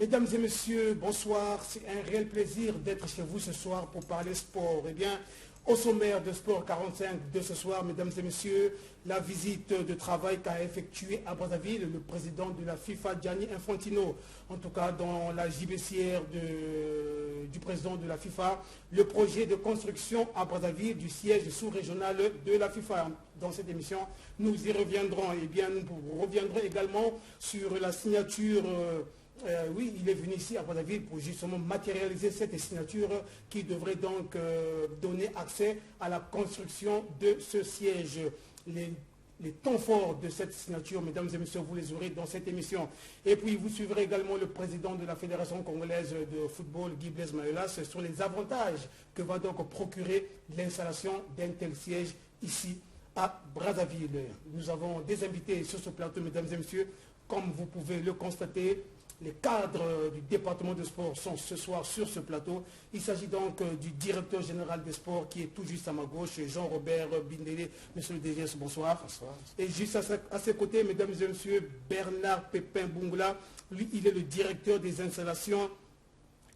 Mesdames et messieurs, bonsoir. C'est un réel plaisir d'être chez vous ce soir pour parler sport. Eh bien, au sommaire de Sport 45 de ce soir, mesdames et messieurs, la visite de travail qu'a effectuée à Brazzaville le président de la FIFA, Gianni Infantino. En tout cas, dans la JBCR du président de la FIFA, le projet de construction à Brazzaville du siège sous-régional de la FIFA. Dans cette émission, nous y reviendrons. Eh bien, nous reviendrons également sur la signature. Oui, il est venu ici à Brazzaville pour justement matérialiser cette signature qui devrait donc donner accès à la construction de ce siège. Les temps forts de cette signature, mesdames et messieurs, vous les aurez dans cette émission. Et puis, vous suivrez également le président de la Fédération congolaise de football, Guy Blaise Mayolas, sur les avantages que va donc procurer l'installation d'un tel siège ici à Brazzaville. Nous avons des invités sur ce plateau, mesdames et messieurs, comme vous pouvez le constater. Les cadres du département de sport sont ce soir sur ce plateau. Il s'agit donc du directeur général des sports qui est tout juste à ma gauche, Jean-Robert Bindélé. Monsieur le DGS, bonsoir. Bonsoir. Et juste à ses côtés, mesdames et messieurs, Bernard Pépin Bungula. Lui, il est le directeur des installations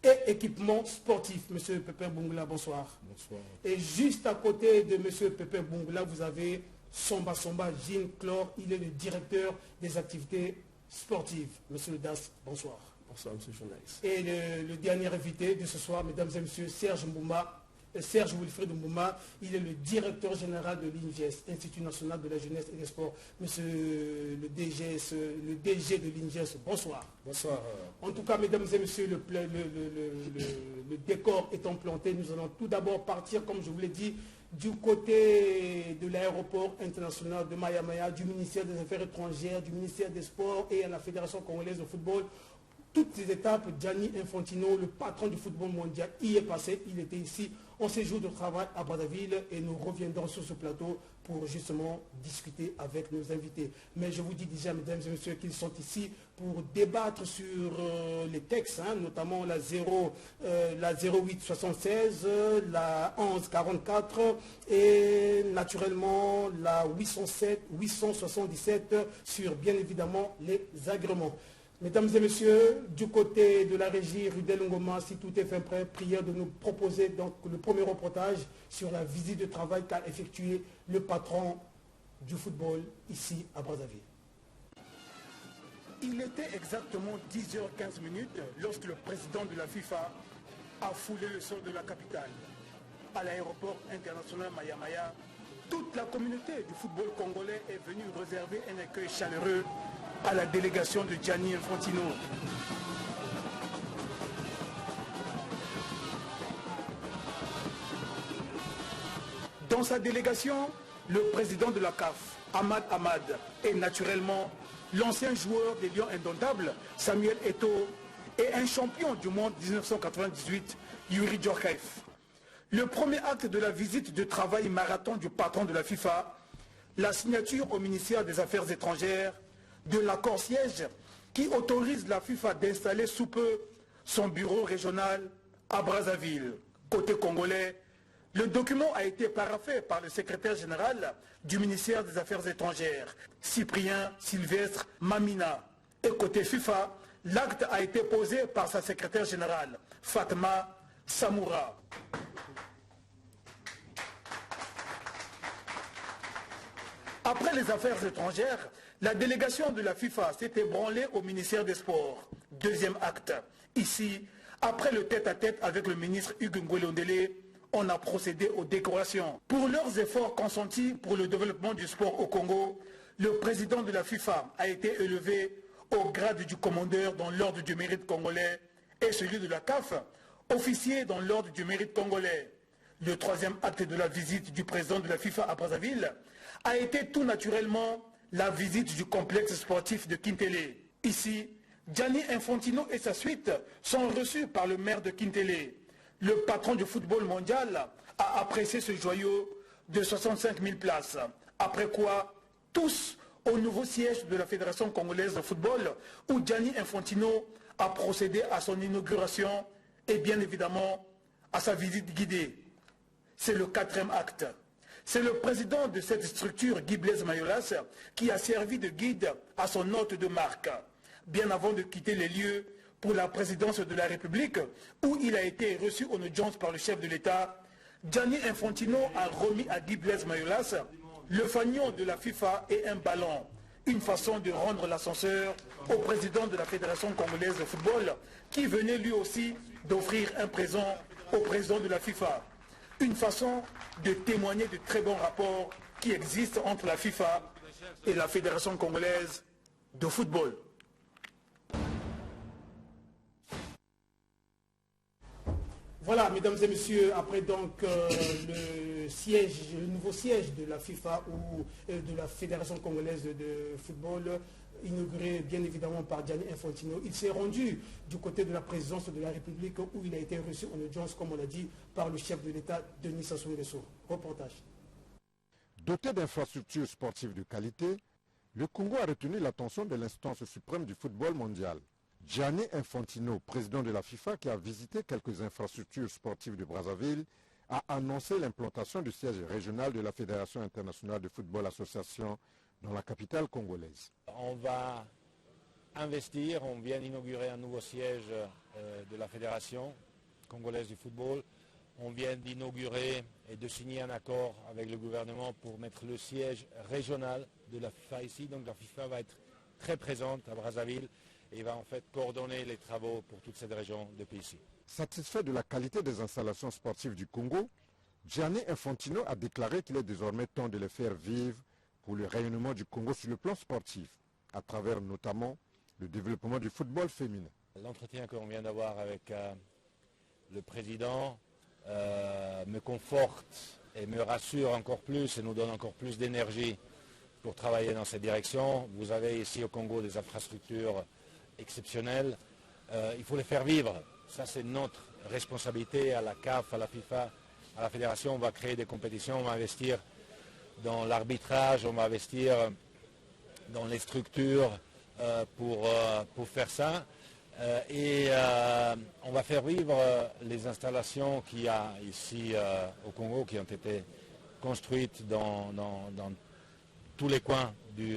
et équipements sportifs. Monsieur Pépin Bungula, bonsoir. Bonsoir. Et juste à côté de monsieur Pépin Bungula, vous avez Somba Jean Clore. Il est le directeur des activités sportive. Monsieur le DAS, bonsoir. Bonsoir, monsieur le journaliste. Et le dernier invité de ce soir, mesdames et messieurs, Serge Wilfried Mbouma, il est le directeur général de l'INGES, Institut national de la jeunesse et des sports. Monsieur le DG de l'INGES, bonsoir. Bonsoir. En tout cas, mesdames et messieurs, le décor étant planté, nous allons tout d'abord partir, comme je vous l'ai dit, du côté de l'aéroport international de Maya, du ministère des Affaires étrangères, du ministère des Sports et à la Fédération congolaise de football. Toutes ces étapes, Gianni Infantino, le patron du football mondial, y est passé. Il était ici en séjour de travail à Brazzaville et nous reviendrons sur ce plateau pour justement discuter avec nos invités. Mais je vous dis déjà, mesdames et messieurs, qu'ils sont ici pour débattre sur les textes, notamment la 0876, la 1144 et naturellement la 877 sur bien évidemment les agréments. Mesdames et messieurs, du côté de la régie Rudel Ngoma, si tout est fait prêt, prière de nous proposer donc le premier reportage sur la visite de travail qu'a effectué le patron du football ici à Brazzaville. Il était exactement 10h15 lorsque le président de la FIFA a foulé le sol de la capitale. À l'aéroport international Maya, toute la communauté du football congolais est venue réserver un accueil chaleureux à la délégation de Gianni Infantino. Dans sa délégation, le président de la CAF, Ahmad Ahmad, et naturellement l'ancien joueur des Lions Indomptables, Samuel Eto'o, et un champion du monde 1998, Yuri Djorkaeff. Le premier acte de la visite de travail marathon du patron de la FIFA, la signature au ministère des Affaires étrangères de l'accord siège qui autorise la FIFA d'installer sous peu son bureau régional à Brazzaville. Côté congolais, le document a été paraphé par le secrétaire général du ministère des Affaires étrangères, Cyprien Sylvestre Mamina. Et côté FIFA, l'acte a été posé par sa secrétaire générale, Fatma Samoura. Après les affaires étrangères, la délégation de la FIFA s'est ébranlée au ministère des Sports. Deuxième acte. Ici, après le tête-à-tête avec le ministre Hugues Ngouélondélé, on a procédé aux décorations. Pour leurs efforts consentis pour le développement du sport au Congo, le président de la FIFA a été élevé au grade du commandeur dans l'ordre du mérite congolais et celui de la CAF, officier dans l'ordre du mérite congolais. Le troisième acte de la visite du président de la FIFA à Brazzaville a été tout naturellement la visite du complexe sportif de Kintele. Ici, Gianni Infantino et sa suite sont reçus par le maire de Kintele. Le patron du football mondial a apprécié ce joyau de 65 000 places. Après quoi, tous au nouveau siège de la Fédération congolaise de football, où Gianni Infantino a procédé à son inauguration et bien évidemment à sa visite guidée. C'est le quatrième acte. C'est le président de cette structure, Guy Blaise Mayolas, qui a servi de guide à son hôte de marque. Bien avant de quitter les lieux pour la présidence de la République, où il a été reçu en audience par le chef de l'État, Gianni Infantino a remis à Guy Blaise Mayolas le fanion de la FIFA et un ballon. Une façon de rendre l'ascenseur au président de la Fédération congolaise de football, qui venait lui aussi d'offrir un présent au président de la FIFA. Une façon de témoigner de très bons rapports qui existent entre la FIFA et la Fédération congolaise de football. Voilà, mesdames et messieurs, après donc le nouveau siège de la FIFA ou de la Fédération congolaise de football, inauguré bien évidemment par Gianni Infantino, il s'est rendu du côté de la présidence de la République où il a été reçu en audience, comme on l'a dit, par le chef de l'État, Denis Sassou Nguesso. Reportage. Doté d'infrastructures sportives de qualité, le Congo a retenu l'attention de l'instance suprême du football mondial. Gianni Infantino, président de la FIFA, qui a visité quelques infrastructures sportives de Brazzaville, a annoncé l'implantation du siège régional de la Fédération internationale de football association dans la capitale congolaise. On va investir, on vient d'inaugurer un nouveau siège de la Fédération congolaise du football. On vient d'inaugurer et de signer un accord avec le gouvernement pour mettre le siège régional de la FIFA ici. Donc la FIFA va être très présente à Brazzaville et va en fait coordonner les travaux pour toute cette région depuis ici. Satisfait de la qualité des installations sportives du Congo, Gianni Infantino a déclaré qu'il est désormais temps de les faire vivre pour le rayonnement du Congo sur le plan sportif, à travers notamment le développement du football féminin. L'entretien qu'on vient d'avoir avec le président me conforte et me rassure encore plus et nous donne encore plus d'énergie pour travailler dans cette direction. Vous avez ici au Congo des infrastructures exceptionnelles. Il faut les faire vivre. Ça, c'est notre responsabilité à la CAF, à la FIFA, à la Fédération. On va créer des compétitions, on va investir dans l'arbitrage, on va investir dans les structures pour faire ça. On va faire vivre les installations qu'il y a ici au Congo, qui ont été construites dans tous les coins du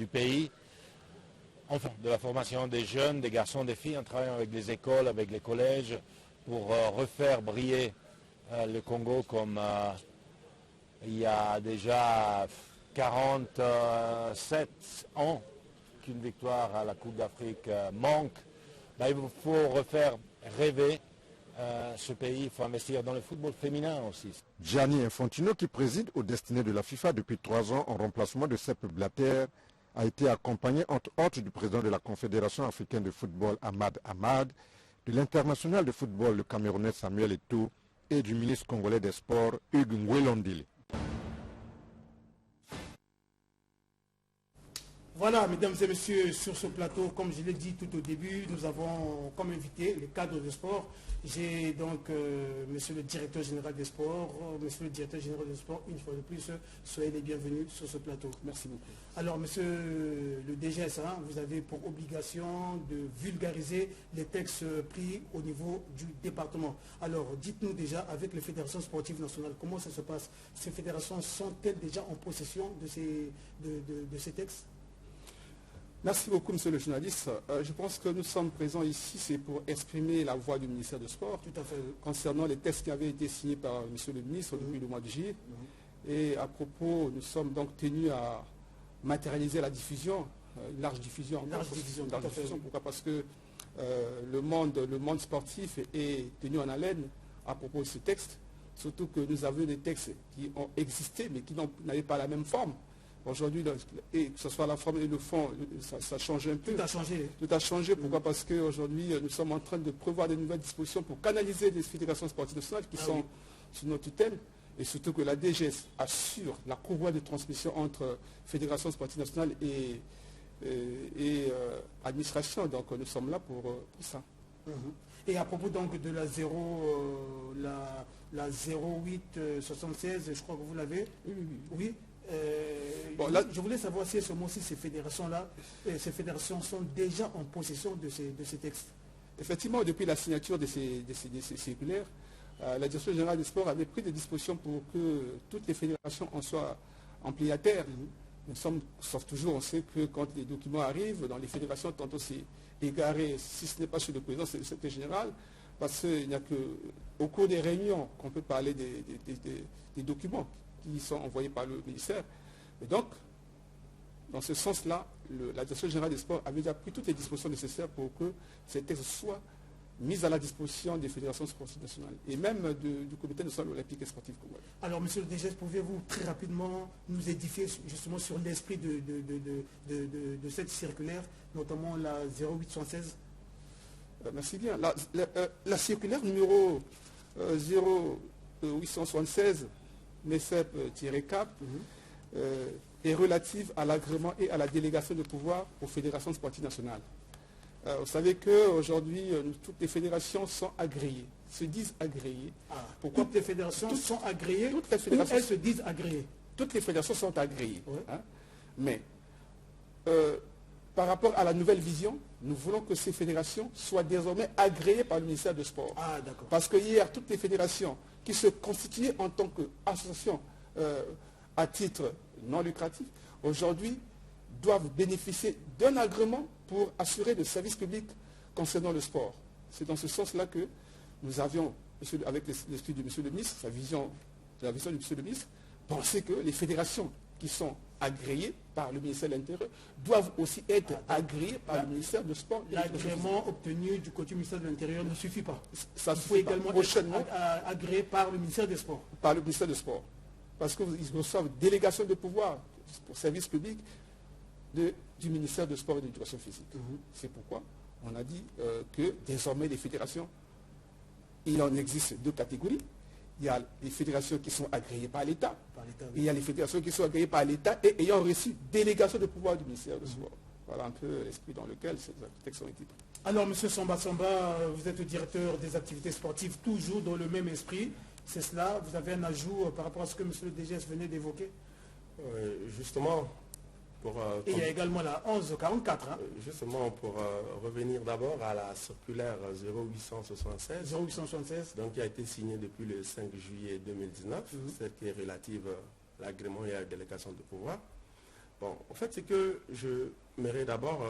pays. Enfin, de la formation des jeunes, des garçons, des filles, en travaillant avec les écoles, avec les collèges, pour refaire briller le Congo comme il y a déjà 47 ans qu'une victoire à la Coupe d'Afrique manque. Il faut refaire rêver ce pays, il faut investir dans le football féminin aussi. Gianni Infantino, qui préside aux destinées de la FIFA depuis 3 ans en remplacement de Sepp Blatter, a été accompagné entre autres du président de la Confédération africaine de football Ahmad Ahmad, de l'international de football le Camerounais Samuel Eto'o et du ministre congolais des Sports Hugues Ngwelondile. Voilà, mesdames et messieurs, sur ce plateau, comme je l'ai dit tout au début, nous avons comme invité les cadres de sport. J'ai donc monsieur le directeur général des sports. Monsieur le directeur général des sports, une fois de plus, soyez les bienvenus sur ce plateau. Merci beaucoup. Alors, monsieur le DGS, vous avez pour obligation de vulgariser les textes pris au niveau du département. Alors, dites-nous déjà, avec les fédérations sportives nationales, comment ça se passe? Ces fédérations sont-elles déjà en possession de ces textes? Merci beaucoup, monsieur le journaliste. Je pense que nous sommes présents ici, c'est pour exprimer la voix du ministère des Sports. Tout à fait. Concernant les textes qui avaient été signés par monsieur le ministre depuis le mois de juillet. Et à propos, nous sommes donc tenus à matérialiser la diffusion, une large diffusion. Une large diffusion. Pourquoi? Parce que le monde sportif est tenu en haleine à propos de ce texte. Surtout que nous avons des textes qui ont existé, mais qui n'avaient pas la même forme. Aujourd'hui, et que ce soit la forme et le fond, ça change un peu. Tout a changé. Tout a changé. Pourquoi? Parce qu'aujourd'hui, nous sommes en train de prévoir de nouvelles dispositions pour canaliser les fédérations sportives nationales qui sont sous notre tutelle. Et surtout que la DGS assure la courroie de transmission entre fédérations sportives nationales et administration. Donc nous sommes là pour ça. Et à propos donc de la 0876, je crois que vous l'avez. Oui. Je voulais savoir si à ce moment-ci, ces fédérations sont déjà en possession de ces textes. Effectivement, depuis la signature de ces circulaires, la direction générale des sports avait pris des dispositions pour que toutes les fédérations en soient ampliataires. sauf toujours, on sait que quand les documents arrivent dans les fédérations, tantôt c'est égaré, si ce n'est pas chez le président, c'est le secrétaire général, parce qu'il n'y a qu'au cours des réunions qu'on peut parler des documents qui sont envoyés par le ministère. Et donc, dans ce sens-là, la direction générale des sports avait déjà pris toutes les dispositions nécessaires pour que ces textes soient mis à la disposition des fédérations sportives nationales et même du comité national olympique et sportif congolais. Alors, monsieur le DG, pouvez-vous très rapidement nous édifier justement sur l'esprit de cette circulaire, notamment la 0816? Merci bien. La circulaire numéro 0876, MECEP-CAP, est relative à l'agrément et à la délégation de pouvoir aux fédérations sportives nationales. Vous savez qu'aujourd'hui, toutes les fédérations sont agréées, se disent agréées. Pourquoi toutes les fédérations sont agréées? Toutes les fédérations, elles se disent agréées. Toutes les fédérations sont agréées. Oui. Hein? Mais par rapport à la nouvelle vision, nous voulons que ces fédérations soient désormais agréées par le ministère du Sport. Parce que hier, toutes les fédérations qui se constituaient en tant qu'associations à titre non lucratif, aujourd'hui, doivent bénéficier d'un agrément pour assurer le service public concernant le sport. C'est dans ce sens-là que nous avions, avec l'esprit de M. le ministre, la vision de M. le ministre, pensé que les fédérations qui sont agréées par le ministère de l'Intérieur doivent aussi être agréées par le ministère du Sport. L'agrément obtenu du côté du ministère de l'Intérieur ne suffit pas. Ça Il faut également être agréé par le ministère des Sports. Par le ministère des Sports. Parce qu'ils reçoivent délégation de pouvoir pour service public du ministère de Sport et de l'Éducation physique. C'est pourquoi on a dit que désormais les fédérations, il en existe deux catégories. Il y a les fédérations qui sont agréées par l'État. Et il y a les fédérations qui sont agréées par l'État et ayant reçu délégation de pouvoir du ministère de Sport. Voilà un peu l'esprit dans lequel ces textes ont été pris. Alors, M. Samba Samba, vous êtes le directeur des activités sportives, toujours dans le même esprit. C'est cela, vous avez un ajout par rapport à ce que M. le DGS venait d'évoquer? Justement, et il y a également la 1144. Hein. Justement, pour revenir d'abord à la circulaire 0876, donc, qui a été signée depuis le 5 juillet 2019, celle qui est relative à l'agrément et à la délégation de pouvoir. Bon, en fait, c'est que je m'aimerais d'abord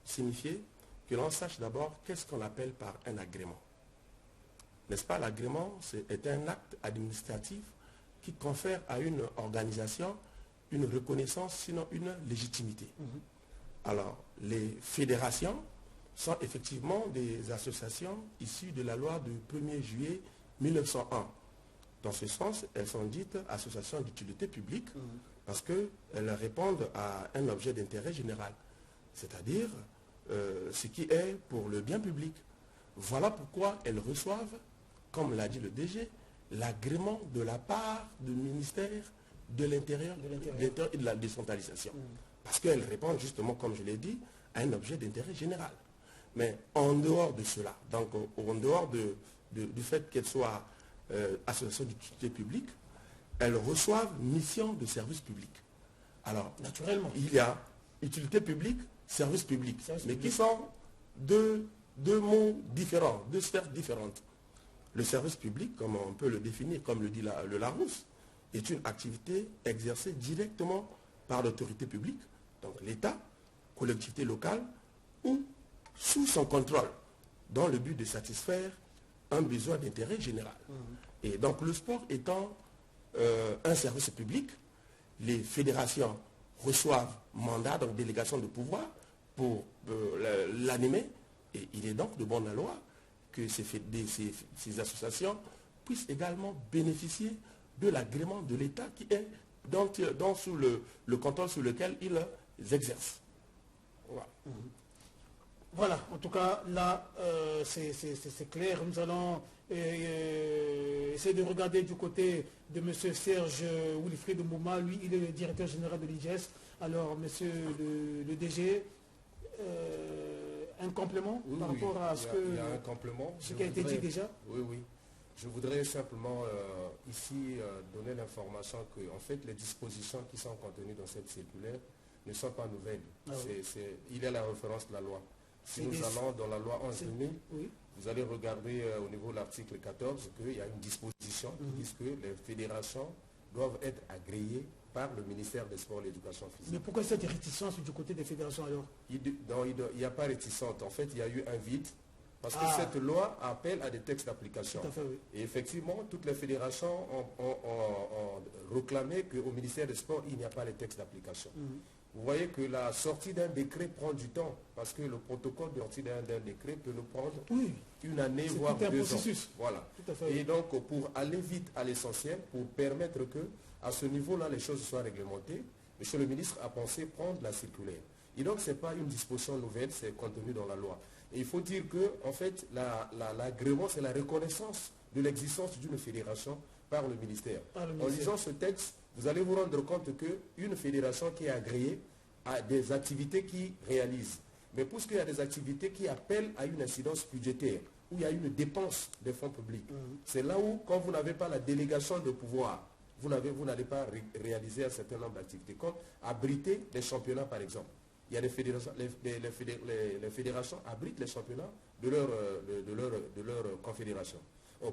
signifier que l'on sache d'abord qu'est-ce qu'on appelle par un agrément. N'est-ce pas, l'agrément est un acte administratif qui confère à une organisation une reconnaissance, sinon une légitimité. Alors, les fédérations sont effectivement des associations issues de la loi du 1er juillet 1901. Dans ce sens, elles sont dites associations d'utilité publique parce qu'elles répondent à un objet d'intérêt général, c'est-à-dire ce qui est pour le bien public. Voilà pourquoi elles reçoivent, comme l'a dit le DG, l'agrément de la part du ministère de l'Intérieur et de la décentralisation. Parce qu'elles répondent justement, comme je l'ai dit, à un objet d'intérêt général. Mais en dehors de cela, donc en dehors du fait qu'elles soient associations d'utilité publique, elles reçoivent mission de service public. Alors, naturellement, il y a utilité publique, service public, mais qui sont deux mots différents, deux sphères différentes. Le service public, comme on peut le définir, comme le dit le Larousse, est une activité exercée directement par l'autorité publique, donc l'État, collectivité locale, ou sous son contrôle, dans le but de satisfaire un besoin d'intérêt général. Et donc le sport étant un service public, les fédérations reçoivent mandat, donc délégation de pouvoir, pour l'animer, et il est donc de bonne loi que ces associations puissent également bénéficier de l'agrément de l'État qui est sous le contrôle sur lequel ils exercent. Voilà. Voilà, en tout cas, là, c'est clair. Nous allons essayer de regarder du côté de M. Serge Wilfried Mouma. Lui, il est le directeur général de l'IGES. Alors, M. le DG, un complément par rapport à ce il y a un complément. Ce qui a été dit déjà? Oui. Je voudrais simplement ici donner l'information que en fait, les dispositions qui sont contenues dans cette circulaire ne sont pas nouvelles. Il y a la référence de la loi. Si nous allons dans la loi 11.000, vous allez regarder au niveau de l'article 14 qu'il y a une disposition qui dit que les fédérations doivent être agréées par le ministère des Sports et de l'Éducation physique. Mais pourquoi cette réticence du côté des fédérations alors? Il n'y a pas réticente. En fait, il y a eu un vide. Parce que cette loi appelle à des textes d'application. Oui. Et effectivement, toutes les fédérations ont réclamé qu'au ministère des Sports, il n'y a pas les textes d'application. Vous voyez que la sortie d'un décret prend du temps, parce que le protocole de sortie d'un décret peut nous prendre une année, voire 2 ans. Voilà. Et donc, pour aller vite à l'essentiel, pour permettre que, à ce niveau-là, les choses soient réglementées, M. le ministre a pensé prendre la circulaire. Et donc, ce n'est pas une disposition nouvelle, c'est contenu dans la loi. Et il faut dire que, en fait, l'agrément, c'est la reconnaissance de l'existence d'une fédération par le ministère. En lisant ce texte, vous allez vous rendre compte qu'une fédération qui est agréée a des activités qui réalise. Mais puisqu'il y a des activités qui appellent à une incidence budgétaire, où il y a une dépense des fonds publics, c'est là où, quand vous n'avez pas la délégation de pouvoir, vous n'allez pas réaliser un certain nombre d'activités, comme abriter des championnats par exemple. Il y a des fédérations, les fédérations abritent les championnats de leur confédération.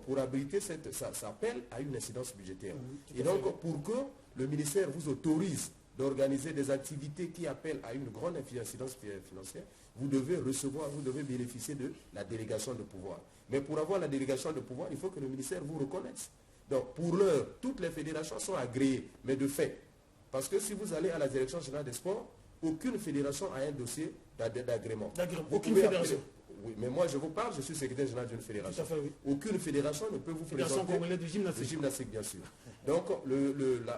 Pour abriter, ça appelle à une incidence budgétaire. Et donc, pour que le ministère vous autorise d'organiser des activités qui appellent à une grande incidence financière, vous devez bénéficier de la délégation de pouvoir. Mais pour avoir la délégation de pouvoir, il faut que le ministère vous reconnaisse. Donc, pour l'heure, toutes les fédérations sont agréées, mais de fait. Parce que si vous allez à la Direction générale des sports, aucune fédération a un dossier d'agrément. Aucune fédération. Oui, mais moi je vous parle, je suis secrétaire général d'une fédération. Tout à fait, oui. Aucune fédération ne peut vous Fédération présenter... congolaise de gymnastique. De gymnastique, bien sûr. Donc,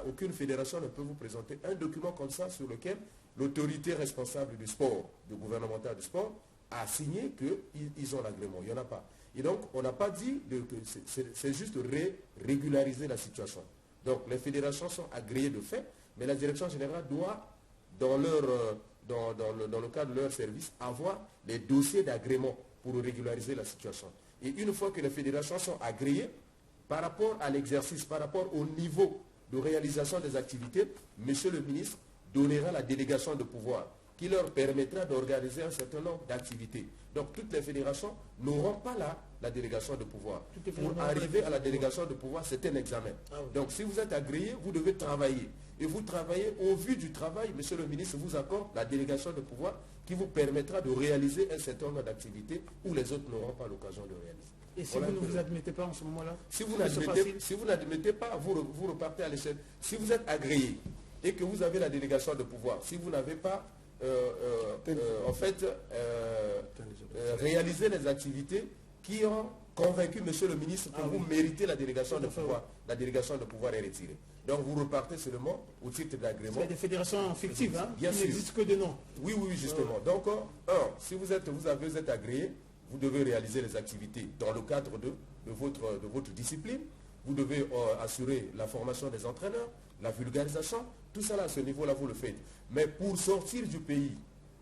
aucune fédération ne peut vous présenter un document comme ça sur lequel l'autorité responsable du sport, du gouvernemental du sport, a signé qu'ils ont l'agrément. Il n'y en a pas. Et donc, on n'a pas dit que c'est juste régulariser la situation. Donc, les fédérations sont agréées de fait, mais la direction générale doit, dans le cadre de leur service, avoir des dossiers d'agrément pour régulariser la situation. Et une fois que les fédérations sont agréées, par rapport à l'exercice, par rapport au niveau de réalisation des activités, monsieur le ministre donnera la délégation de pouvoir qui leur permettra d'organiser un certain nombre d'activités. Donc toutes les fédérations n'auront pas la délégation de pouvoir. Pour arriver à la délégation de pouvoir, c'est un examen. Donc si vous êtes agréé, vous devez travailler. Et vous travaillez au vu du travail, monsieur le ministre vous accorde la délégation de pouvoir qui vous permettra de réaliser un certain nombre d'activités où les autres n'auront pas l'occasion de réaliser. Et si vous ne vous admettez pas en ce moment-là? Si vous n'admettez pas, vous repartez à l'échelle. Si vous êtes agréé et que vous avez la délégation de pouvoir, si vous n'avez pas réalisé les activités qui ont convaincu monsieur le ministre que vous méritez la délégation de pouvoir, la délégation de pouvoir est retirée. Donc vous repartez seulement au titre d'agrément. Il y a des fédérations fictives, hein, bien qui sûr. n'existent que de nom. Oui, justement. Donc, si vous êtes agréé, vous devez réaliser les activités dans le cadre de votre discipline. Vous devez assurer la formation des entraîneurs, la vulgarisation. Tout ça, là, à ce niveau-là, vous le faites. Mais pour sortir du pays,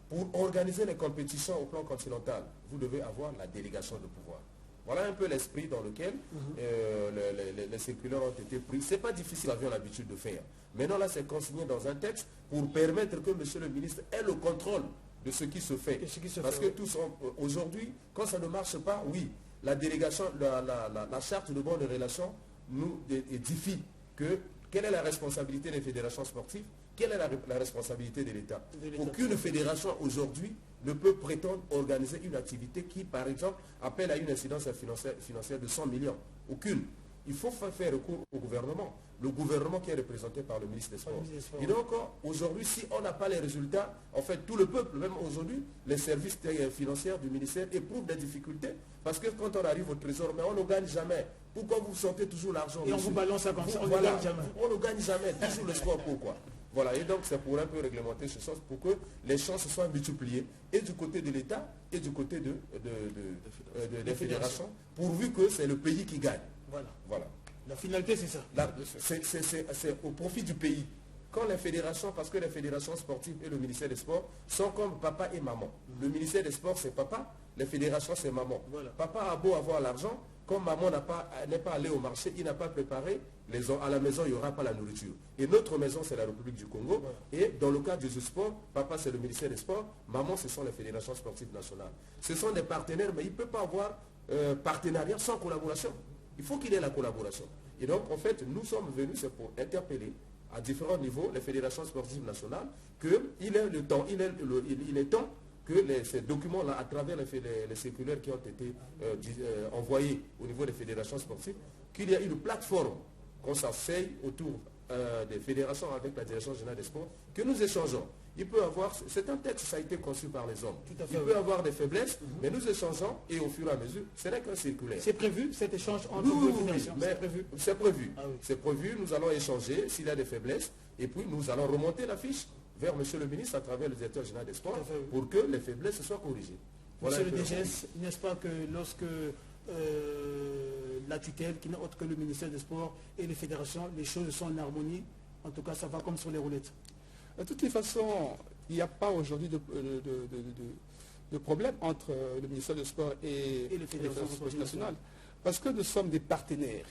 pour organiser les compétitions au plan continental, vous devez avoir la délégation de pouvoir. Voilà un peu l'esprit dans lequel les circulaires ont été pris. Ce n'est pas difficile, nous avions l'habitude de faire. Maintenant, là, c'est consigné dans un texte pour permettre que monsieur le ministre ait le contrôle de ce qui se fait. Parce que aujourd'hui, quand ça ne marche pas, oui, la délégation, la charte de bonne relation nous édifie quelle est la responsabilité des fédérations sportives, quelle est la responsabilité de l'État. Aucune fédération aujourd'hui ne peut prétendre organiser une activité qui, par exemple, appelle à une incidence financière de 100 millions. Aucune. Il faut faire recours au gouvernement. Le gouvernement qui est représenté par le ministre des Sports. Et donc, aujourd'hui, si on n'a pas les résultats, en fait, tout le peuple, même aujourd'hui, les services financiers du ministère éprouvent des difficultés. Parce que quand on arrive au trésor, mais on ne gagne jamais. Pourquoi vous sortez toujours l'argent? Et on vous balance ça comme ça, on ne gagne jamais. On ne gagne jamais. Toujours le sport, pourquoi? Voilà, et donc c'est pour un peu réglementer ce sens, pour que les chances soient multipliées, et du côté de l'État, et du côté des fédérations, pourvu que c'est le pays qui gagne. Voilà. La finalité, c'est ça. C'est au profit du pays. Quand les fédérations, parce que les fédérations sportives et le ministère des Sports sont comme papa et maman. Le ministère des Sports, c'est papa, les fédérations, c'est maman. Papa a beau avoir l'argent, comme maman n'est pas allé au marché, il n'a pas préparé, à la maison, il n'y aura pas la nourriture. Et notre maison, c'est la République du Congo. Et dans le cadre du sport, papa, c'est le ministère des Sports, maman, ce sont les fédérations sportives nationales. Ce sont des partenaires, mais il ne peut pas avoir partenariat sans collaboration. Il faut qu'il y ait la collaboration. Et donc, en fait, nous sommes venus, c'est pour interpeller à différents niveaux, les fédérations sportives nationales, qu'il est temps que ces documents-là, à travers les circulaires qui ont été envoyés au niveau des fédérations sportives, qu'il y ait une plateforme, qu'on s'asseye autour des fédérations avec la direction générale des sports, que nous échangeons. Il peut avoir, c'est un texte, ça a été conçu par les hommes. Il peut avoir des faiblesses, mais nous échangeons et au fur et à mesure, ce n'est qu'un circulaire. C'est prévu cet échange entre deux fédérations? C'est prévu. Ah oui. C'est prévu, nous allons échanger s'il y a des faiblesses et puis nous allons remonter la fiche vers M. le ministre à travers le directeur général des sports pour que les faiblesses soient corrigées. Voilà. Monsieur le DGS, n'est-ce pas que lorsque la tutelle, qui n'est autre que le ministère des Sports et les fédérations, les choses sont en harmonie, en tout cas ça va comme sur les roulettes? De toutes les façons, il n'y a pas aujourd'hui de problème entre le ministère des Sports et les fédérations sportives nationales, parce que nous sommes des partenaires.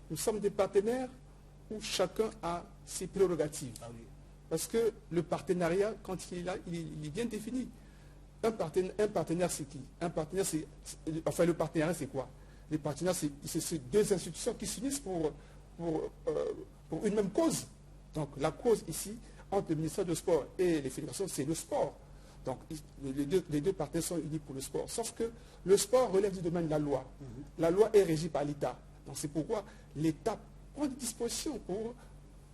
Nous sommes des partenaires où chacun a ses prérogatives. Ah oui. Parce que le partenariat, quand il est là, il est bien défini. Un partenaire, c'est qui? Un partenaire, enfin, le partenariat, c'est quoi? Les partenaires, c'est ces deux institutions qui s'unissent pour une même cause. Donc, la cause ici, entre le ministère du Sport et les fédérations, c'est le sport. Donc, les deux partenaires sont unis pour le sport. Sauf que le sport relève du domaine de la loi. La loi est régie par l'État. Donc, c'est pourquoi l'État prend des dispositions pour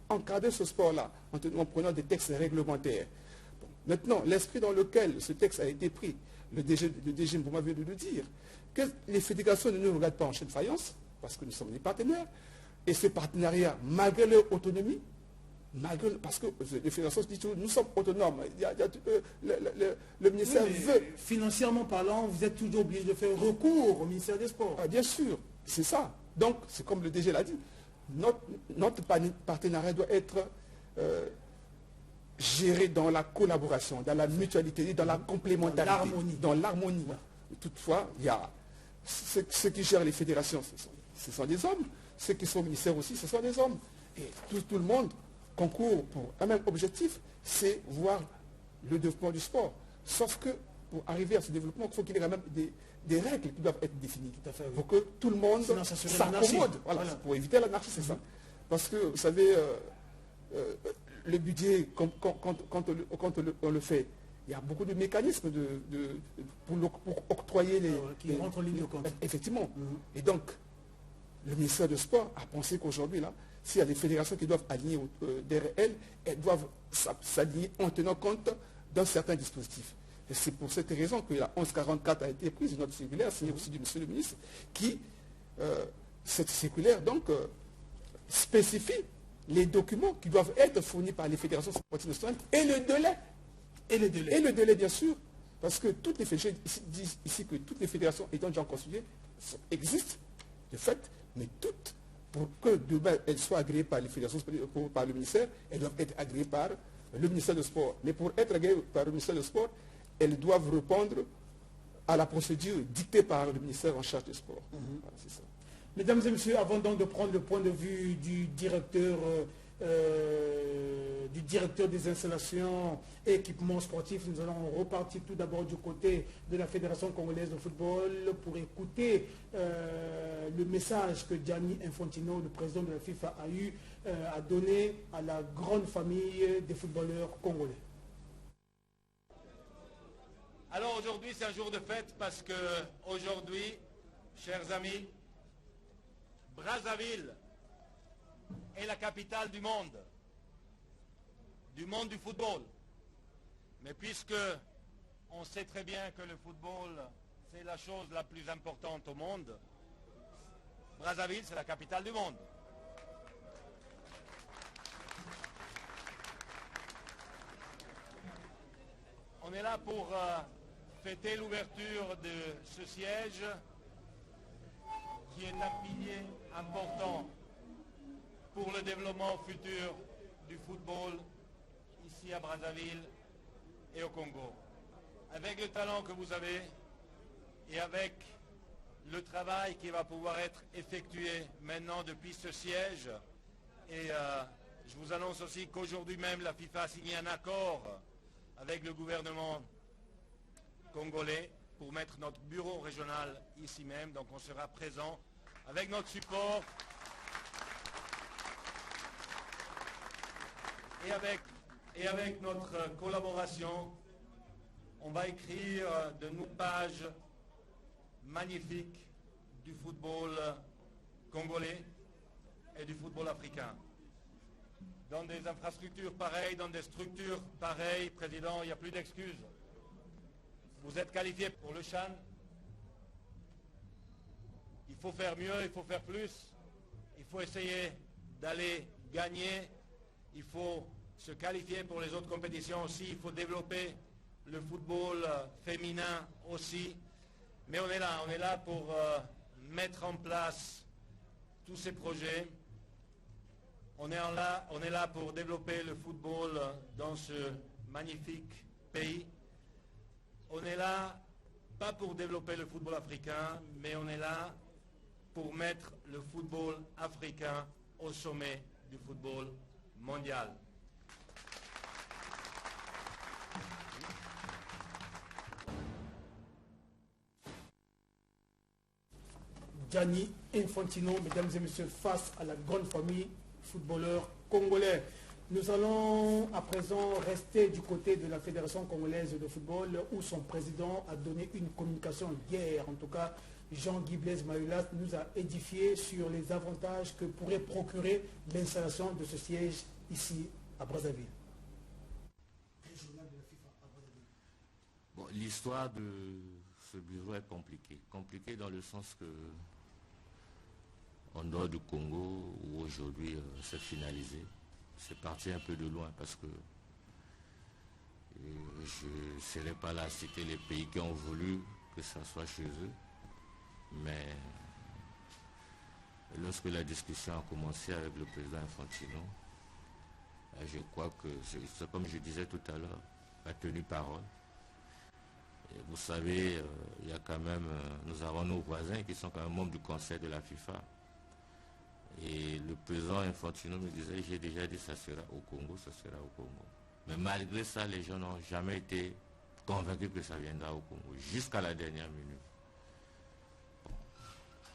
encadrer ce sport-là, en prenant des textes réglementaires. Bon, maintenant, l'esprit dans lequel ce texte a été pris, le DG Mbouma vient de le dire, que les fédérations ne nous regardent pas en chaîne de faïence, parce que nous sommes des partenaires, et ce partenariat, malgré leur autonomie, parce que les fédérations se disent nous sommes autonomes. Le ministère veut... Financièrement parlant, vous êtes toujours obligé de faire recours au ministère des Sports. Ah, bien sûr, c'est ça. Donc, c'est comme le DG l'a dit, notre partenariat doit être géré dans la collaboration, dans la mutualité, dans la complémentarité, dans l'harmonie. Toutefois, il y a ceux qui gèrent les fédérations, ce sont des hommes. Ceux qui sont au ministère aussi, ce sont des hommes. Et tout le monde concourt pour un même objectif, c'est voir le développement du sport. Sauf que pour arriver à ce développement, il faut qu'il y ait quand même des règles qui doivent être définies. Pour que tout le monde s'accommode. Voilà, pour éviter l'anarchie, c'est ça. Parce que, vous savez, le budget, quand on le fait, il y a beaucoup de mécanismes pour octroyer qui rentrent en ligne de compte. Effectivement. Et donc, le ministère du Sport a pensé qu'aujourd'hui, là, s'il y a des fédérations qui doivent aligner derrière elles doivent s'aligner en tenant compte d'un certain dispositif. Et c'est pour cette raison que la 1144 a été prise, notre circulaire, signée aussi du monsieur le ministre, qui, cette circulaire, donc, spécifie les documents qui doivent être fournis par les fédérations sportives nationales et le délai. Et le délai, bien sûr, parce que toutes les fédérations disent ici que toutes les fédérations étant déjà constituées existent, de fait, mais toutes, pour que demain elles soient agréées par les fédérations par le ministère, elles doivent être agréées par le ministère du Sport. Mais pour être agréées par le ministère du Sport, elles doivent répondre à la procédure dictée par le ministère en charge des sports. Voilà, c'est ça. Mesdames et messieurs, avant donc de prendre le point de vue du directeur des installations et équipements sportifs, nous allons repartir tout d'abord du côté de la Fédération congolaise de football pour écouter le message que Gianni Infantino, le président de la FIFA, a donné à la grande famille des footballeurs congolais. Alors aujourd'hui c'est un jour de fête parce que aujourd'hui, chers amis, Brazzaville est la capitale du monde du football. Mais puisque on sait très bien que le football, c'est la chose la plus importante au monde, Brazzaville, c'est la capitale du monde. On est là pour fêter l'ouverture de ce siège qui est un pilier important pour le développement futur du football ici à Brazzaville et au Congo. Avec le talent que vous avez et avec le travail qui va pouvoir être effectué maintenant depuis ce siège, et je vous annonce aussi qu'aujourd'hui même la FIFA a signé un accord avec le gouvernement congolais pour mettre notre bureau régional ici même, donc on sera présent avec notre support Et avec notre collaboration, on va écrire de nouvelles pages magnifiques du football congolais et du football africain. Dans des infrastructures pareilles, dans des structures pareilles, Président, il n'y a plus d'excuses. Vous êtes qualifié pour le CHAN. Il faut faire mieux, il faut faire plus. Il faut essayer d'aller gagner. Il faut se qualifier pour les autres compétitions aussi. Il faut développer le football féminin aussi. Mais on est là pour mettre en place tous ces projets. On est là pour développer le football dans ce magnifique pays. On est là, pas pour développer le football africain, mais on est là pour mettre le football africain au sommet du football mondial. Gianni Infantino, mesdames et messieurs, face à la grande famille footballeurs congolais. Nous allons à présent rester du côté de la Fédération congolaise de football où son président a donné une communication hier. En tout cas, Jean-Guy Blaise Mayulas nous a édifié sur les avantages que pourrait procurer l'installation de ce siège ici à Brazzaville. Bon, l'histoire de ce bureau est compliquée. Compliquée dans le sens que en dehors du Congo, où aujourd'hui c'est finalisé, c'est parti un peu de loin parce que je ne serai pas là à citer les pays qui ont voulu que ça soit chez eux. Mais lorsque la discussion a commencé avec le président Infantino, je crois que, c'est comme je disais tout à l'heure, a tenu parole. Et vous savez, il y a quand même, nous avons nos voisins qui sont quand même membres du conseil de la FIFA. Et le président Infantino me disait, j'ai déjà dit ça sera au Congo, ça sera au Congo. Mais malgré ça, les gens n'ont jamais été convaincus que ça viendra au Congo, jusqu'à la dernière minute. Bon,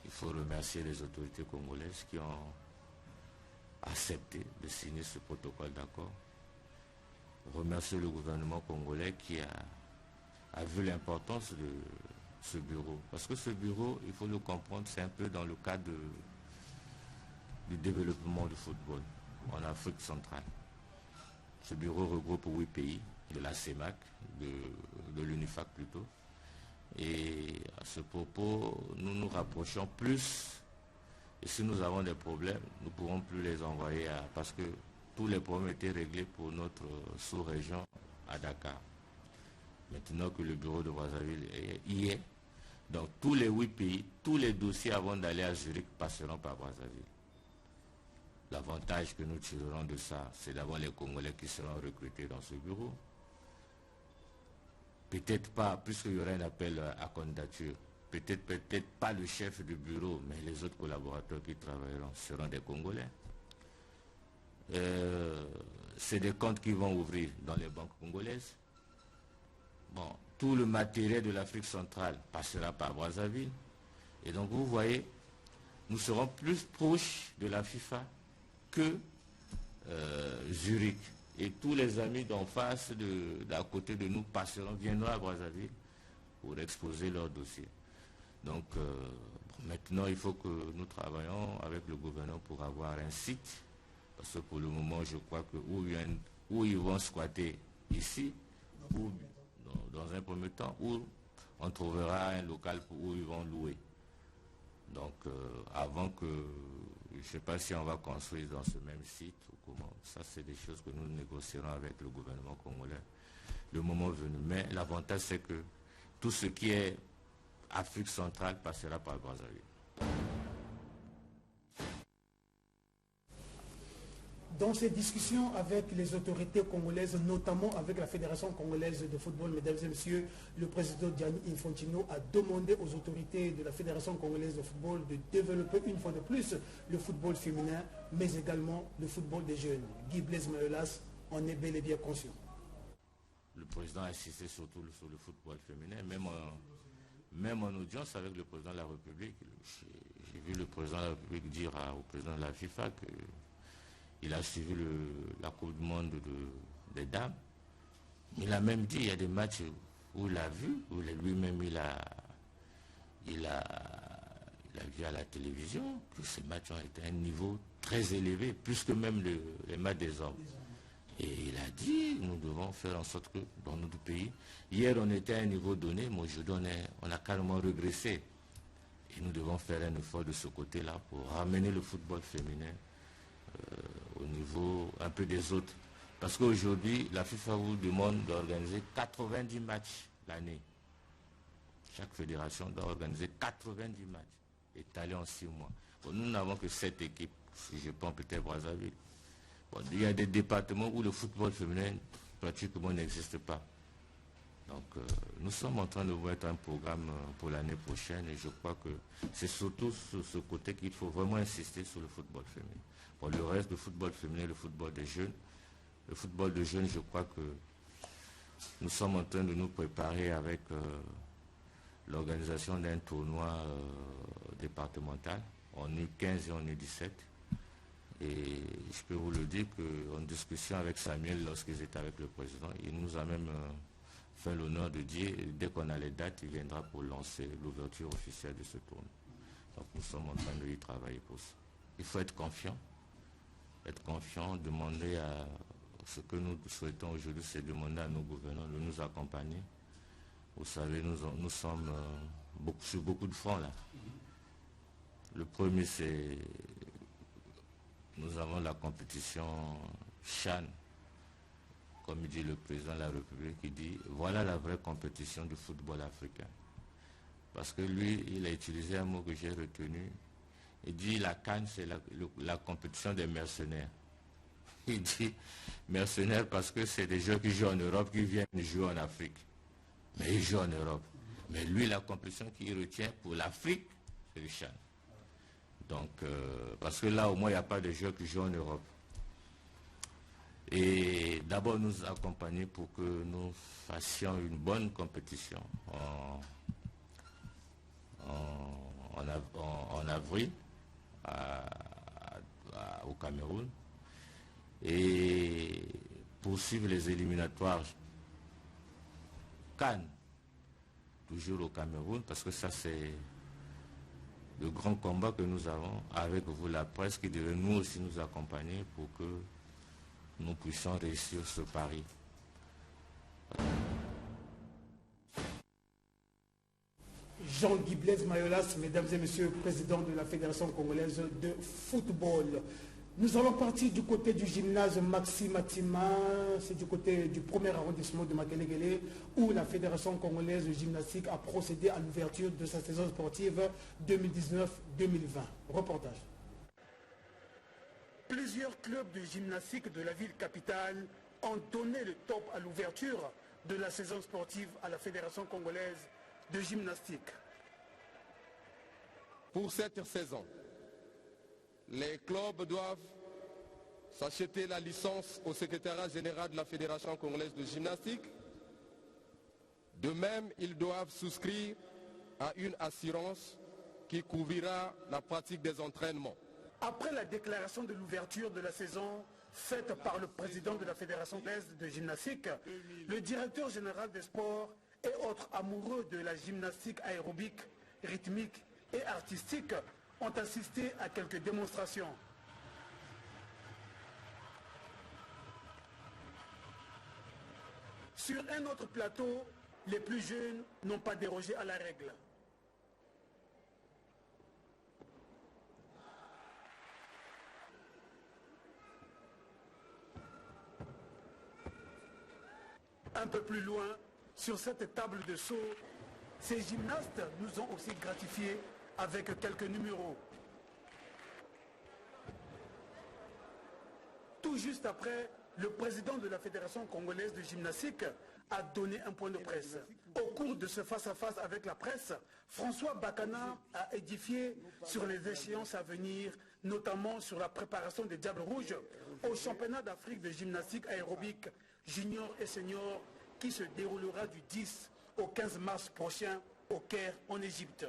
il faut remercier les autorités congolaises qui ont accepté de signer ce protocole d'accord. Remercier le gouvernement congolais qui a vu l'importance de ce bureau. Parce que ce bureau, il faut le comprendre, c'est un peu dans le cadre du développement du football en Afrique centrale. Ce bureau regroupe 8 pays, de la CEMAC, de l'UNIFAC plutôt. Et à ce propos, nous nous rapprochons plus. Et si nous avons des problèmes, nous ne pourrons plus les envoyer parce que tous les problèmes étaient réglés pour notre sous-région à Dakar. Maintenant que le bureau de Brazzaville y est, donc tous les 8 pays, tous les dossiers avant d'aller à Zurich passeront par Brazzaville. L'avantage que nous tirerons de ça, c'est d'avoir les Congolais qui seront recrutés dans ce bureau. Peut-être pas, puisqu'il y aura un appel à candidature, peut-être pas le chef du bureau, mais les autres collaborateurs qui travailleront seront des Congolais. C'est des comptes qui vont ouvrir dans les banques congolaises. Bon, tout le matériel de l'Afrique centrale passera par Brazzaville. Et donc vous voyez, nous serons plus proches de la FIFA que Zurich. Et tous les amis d'en face, d'à côté de nous, viendront à Brazzaville pour exposer leur dossier. Donc maintenant, il faut que nous travaillions avec le gouvernement pour avoir un site. Parce que pour le moment, je crois que où ils vont squatter ici, ou dans un premier temps, où on trouvera un local où ils vont louer. Donc avant que, je ne sais pas si on va construire dans ce même site ou comment, ça c'est des choses que nous négocierons avec le gouvernement congolais le moment venu. Mais l'avantage c'est que tout ce qui est Afrique centrale passera par Brazzaville. Dans ces discussions avec les autorités congolaises, notamment avec la Fédération congolaise de football, mesdames et messieurs, le président Gianni Infantino a demandé aux autorités de la Fédération congolaise de football de développer une fois de plus le football féminin, mais également le football des jeunes. Guy Blaise Mayulas en est bel et bien conscient. Le président a insisté surtout sur le football féminin, même en audience avec le président de la République. J'ai vu le président de la République dire au président de la FIFA que Il a suivi la Coupe du Monde des dames. Il a même dit, il y a des matchs où il a vu, où lui-même il a vu à la télévision que ces matchs ont été à un niveau très élevé, plus que même les matchs des hommes. Et il a dit, nous devons faire en sorte que dans notre pays, hier on était à un niveau donné, mais aujourd'hui on a carrément régressé. Et nous devons faire un effort de ce côté-là pour ramener le football féminin au niveau un peu des autres. Parce qu'aujourd'hui, la FIFA vous demande d'organiser 90 matchs l'année. Chaque fédération doit organiser 90 matchs, étalés en 6 mois. Bon, nous n'avons que 7 équipes, si je pense peut-être Brazzaville. Bon, il y a des départements où le football féminin pratiquement n'existe pas. Donc nous sommes en train de voir un programme pour l'année prochaine et je crois que c'est surtout sur ce côté qu'il faut vraiment insister sur le football féminin. Pour le reste, le football féminin, le football des jeunes, le football de jeunes, je crois que nous sommes en train de nous préparer avec l'organisation d'un tournoi départemental en U15 et en U17. Et je peux vous le dire qu'en discussion avec Samuel, lorsqu'ils étaient avec le président, il nous a même fait l'honneur de dire, dès qu'on a les dates, il viendra pour lancer l'ouverture officielle de ce tournoi. Donc nous sommes en train de y travailler pour ça. Il faut être confiant, demander à ce que nous souhaitons aujourd'hui, c'est demander à nos gouvernants de nous accompagner. Vous savez, nous sommes sur beaucoup de fronts là. Le premier, c'est nous avons la compétition CHAN, comme dit le président de la République, qui dit voilà la vraie compétition du football africain. Parce que lui, il a utilisé un mot que j'ai retenu. Il dit la CAN, c'est la compétition des mercenaires. Il dit mercenaires parce que c'est des joueurs qui jouent en Europe qui viennent jouer en Afrique. Mais ils jouent en Europe. Mais lui, la compétition qu'il retient pour l'Afrique, c'est le CHAN. Donc, parce que là, au moins, il n'y a pas de joueurs qui jouent en Europe. Et d'abord, nous accompagner pour que nous fassions une bonne compétition en avril au Cameroun et poursuivre les éliminatoires CAN, toujours au Cameroun, parce que ça, c'est le grand combat que nous avons avec vous, la presse, qui devait nous aussi nous accompagner pour que nous puissions réussir ce pari. Jean-Guy Blaise Mayolas, mesdames et messieurs, président de la Fédération congolaise de football. Nous allons partir du côté du gymnase Maxime Matima, c'est du côté du premier arrondissement de Makelele, où la Fédération congolaise de gymnastique a procédé à l'ouverture de sa saison sportive 2019-2020. Reportage. Plusieurs clubs de gymnastique de la ville capitale ont donné le top à l'ouverture de la saison sportive à la Fédération congolaise de gymnastique. Pour cette saison, les clubs doivent s'acheter la licence au secrétariat général de la Fédération congolaise de gymnastique. De même, ils doivent souscrire à une assurance qui couvrira la pratique des entraînements. Après la déclaration de l'ouverture de la saison faite par le président de la Fédération congolaise de gymnastique, le directeur général des sports et autres amoureux de la gymnastique aérobique, rythmique et artistique ont assisté à quelques démonstrations. Sur un autre plateau, les plus jeunes n'ont pas dérogé à la règle. Un peu plus loin, sur cette table de saut, ces gymnastes nous ont aussi gratifiés avec quelques numéros. Tout juste après, le président de la Fédération congolaise de gymnastique a donné un point de presse. Au cours de ce face-à-face avec la presse, François Bakana a édifié sur les échéances à venir, notamment sur la préparation des Diables Rouges au championnat d'Afrique de gymnastique aérobique junior et senior qui se déroulera du 10 au 15 mars prochain au Caire en Égypte.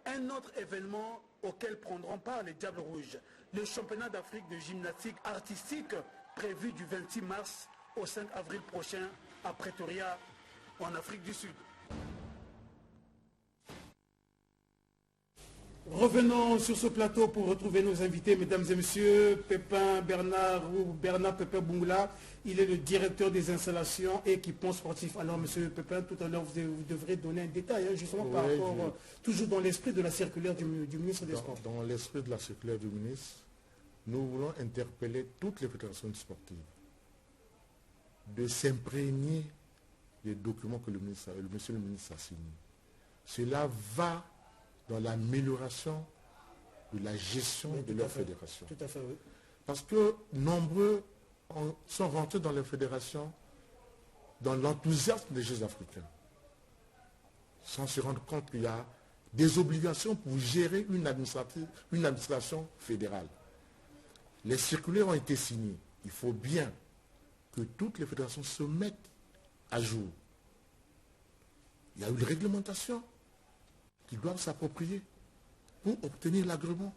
Un autre événement auquel prendront part les Diables Rouges, le championnat d'Afrique de gymnastique artistique prévu du 26 mars au 5 avril prochain à Pretoria, en Afrique du Sud. Revenons sur ce plateau pour retrouver nos invités, mesdames et messieurs. Pépin Bernard ou Bernard Pépin Bungula, il est le directeur des installations et équipements sportifs. Alors, monsieur Pépin, tout à l'heure, vous devrez donner un détail, justement, par rapport, toujours dans l'esprit de la circulaire du ministre des Sports. Dans l'esprit de la circulaire du ministre, nous voulons interpeller toutes les fédérations sportives de s'imprégner des documents que monsieur le ministre a signés. Cela va dans l'amélioration de la gestion de leur fédération. Tout à fait, oui. Parce que nombreux sont rentrés dans les fédérations dans l'enthousiasme des Jeux africains, sans se rendre compte qu'il y a des obligations pour gérer une administration fédérale. Les circulaires ont été signés. Il faut bien que toutes les fédérations se mettent à jour. Il y a une réglementation qu'ils doivent s'approprier pour obtenir l'agrément,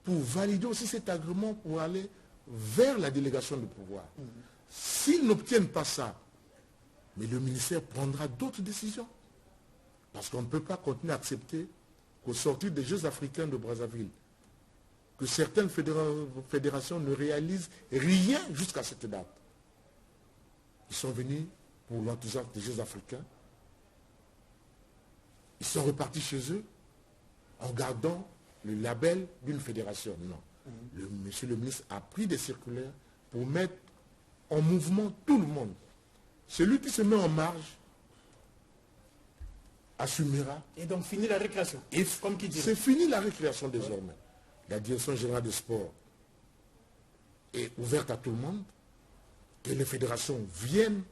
pour valider aussi cet agrément pour aller vers la délégation de pouvoir. S'ils n'obtiennent pas ça, mais le ministère prendra d'autres décisions. Parce qu'on ne peut pas continuer à accepter qu'au sortir des Jeux africains de Brazzaville, que certaines fédérations ne réalisent rien jusqu'à cette date. Ils sont venus pour l'enthousiasme des Jeux africains. Ils sont repartis chez eux en gardant le label d'une fédération. Non. Monsieur le ministre a pris des circulaires pour mettre en mouvement tout le monde. Celui qui se met en marge assumera. Et donc fini la récréation. C'est fini la récréation désormais. La direction générale des sports est ouverte à tout le monde. Que les fédérations viennent.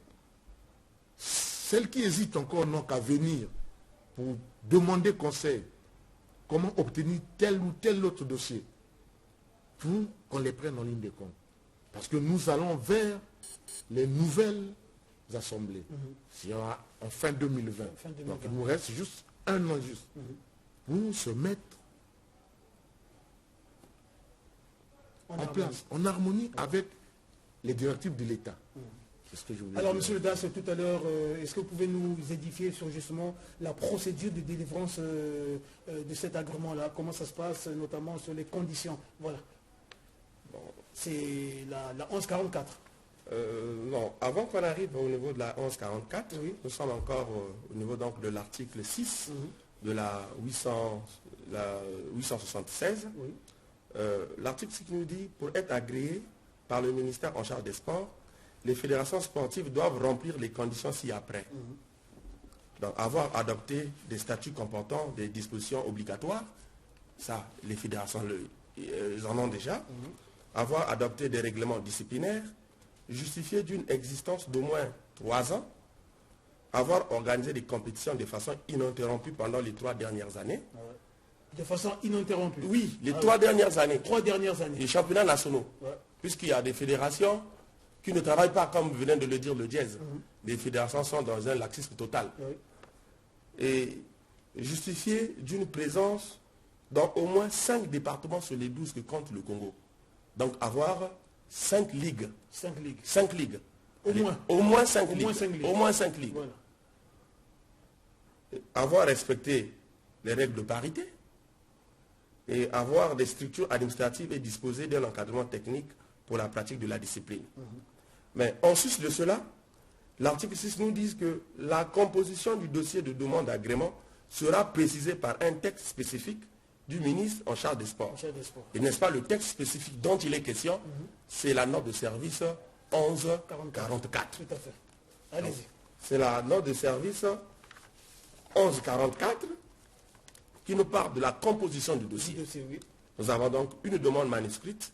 Celles qui hésitent encore n'ont qu'à venir pour demander conseil, comment obtenir tel ou tel autre dossier, pour qu'on les prenne en ligne de compte. Parce que nous allons vers les nouvelles assemblées. C'est en fin 2020. Donc il nous reste juste un an juste pour se mettre en place, en harmonie avec les directives de l'État. Alors, monsieur le DAS, tout à l'heure, est-ce que vous pouvez nous édifier sur justement la procédure de délivrance de cet agrément-là? Comment ça se passe, notamment sur les conditions? Voilà. Bon, c'est la 1144. Non, avant qu'on arrive au niveau de la 1144, nous sommes encore au niveau donc de l'article 6 de la 876. L'article 6 qui nous dit, pour être agréé par le ministère en charge des sports, les fédérations sportives doivent remplir les conditions ci-après. Donc, avoir adopté des statuts comportant des dispositions obligatoires, ça, les fédérations ils en ont déjà. Avoir adopté des règlements disciplinaires, justifier d'une existence d'au moins 3 ans, avoir organisé des compétitions de façon ininterrompue pendant les 3 dernières années. De façon ininterrompue? Oui, les 3 dernières années. 3 dernières années. Les championnats nationaux. Puisqu'il y a des fédérations qui ne travaillent pas, comme venait de le dire le dièse. Les fédérations sont dans un laxisme total. Et justifier d'une présence dans au moins 5 départements sur les 12 que compte le Congo. Donc avoir 5 ligues. 5 ligues. 5 ligues. Au moins 5 ligues. Au moins 5 ligues. Voilà. Avoir respecté les règles de parité et avoir des structures administratives et disposer d'un encadrement technique pour la pratique de la discipline. Mais en sus de cela, l'article 6 nous dit que la composition du dossier de demande d'agrément sera précisée par un texte spécifique du ministre en charge des sports. Et n'est-ce pas le texte spécifique dont il est question? C'est la note de service 1144. Tout à fait. Allez-y. C'est la note de service 1144 qui nous parle de la composition du dossier. Nous avons donc une demande manuscrite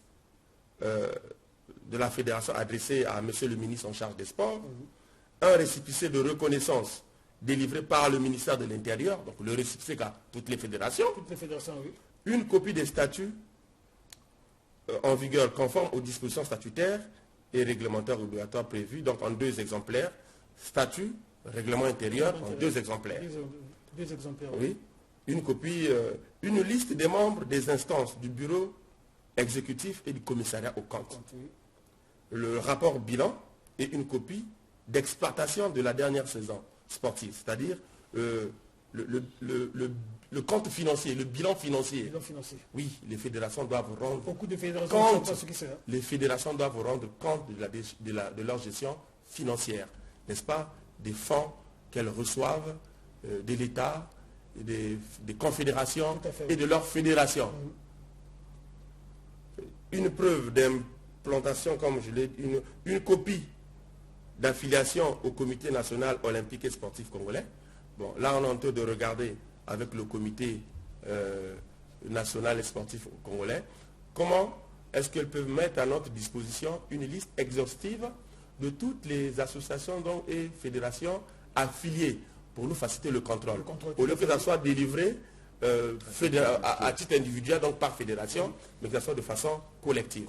de la fédération adressée à monsieur le ministre en charge des sports, un récépissé de reconnaissance délivré par le ministère de l'Intérieur, donc le récépissé qu'a toutes les fédérations, une copie des statuts en vigueur conforme aux dispositions statutaires et réglementaires obligatoires prévues, donc en 2 exemplaires, statut, règlement intérieur en 2 exemplaires. 2 exemplaires. Oui. Une copie, une liste des membres des instances du bureau exécutif et du commissariat aux comptes. Le rapport bilan est une copie d'exploitation de la dernière saison sportive, c'est-à-dire le compte financier, le bilan financier. Oui, les fédérations doivent rendre Beaucoup de fédérations compte. savent pas ce que c'est. Les fédérations doivent rendre compte de leur gestion financière, n'est-ce pas, des fonds qu'elles reçoivent de l'État, des confédérations et de leurs fédérations. Une preuve d'implantation, comme je l'ai dit, une copie d'affiliation au Comité national olympique et sportif congolais. Bon, là, on est en train de regarder avec le Comité national et sportif congolais comment est-ce qu'elles peuvent mettre à notre disposition une liste exhaustive de toutes les associations et fédérations affiliées pour nous faciliter le contrôle. Au lieu que ça soit délivré à titre individuel, donc par fédération, mais que ça soit de façon collective.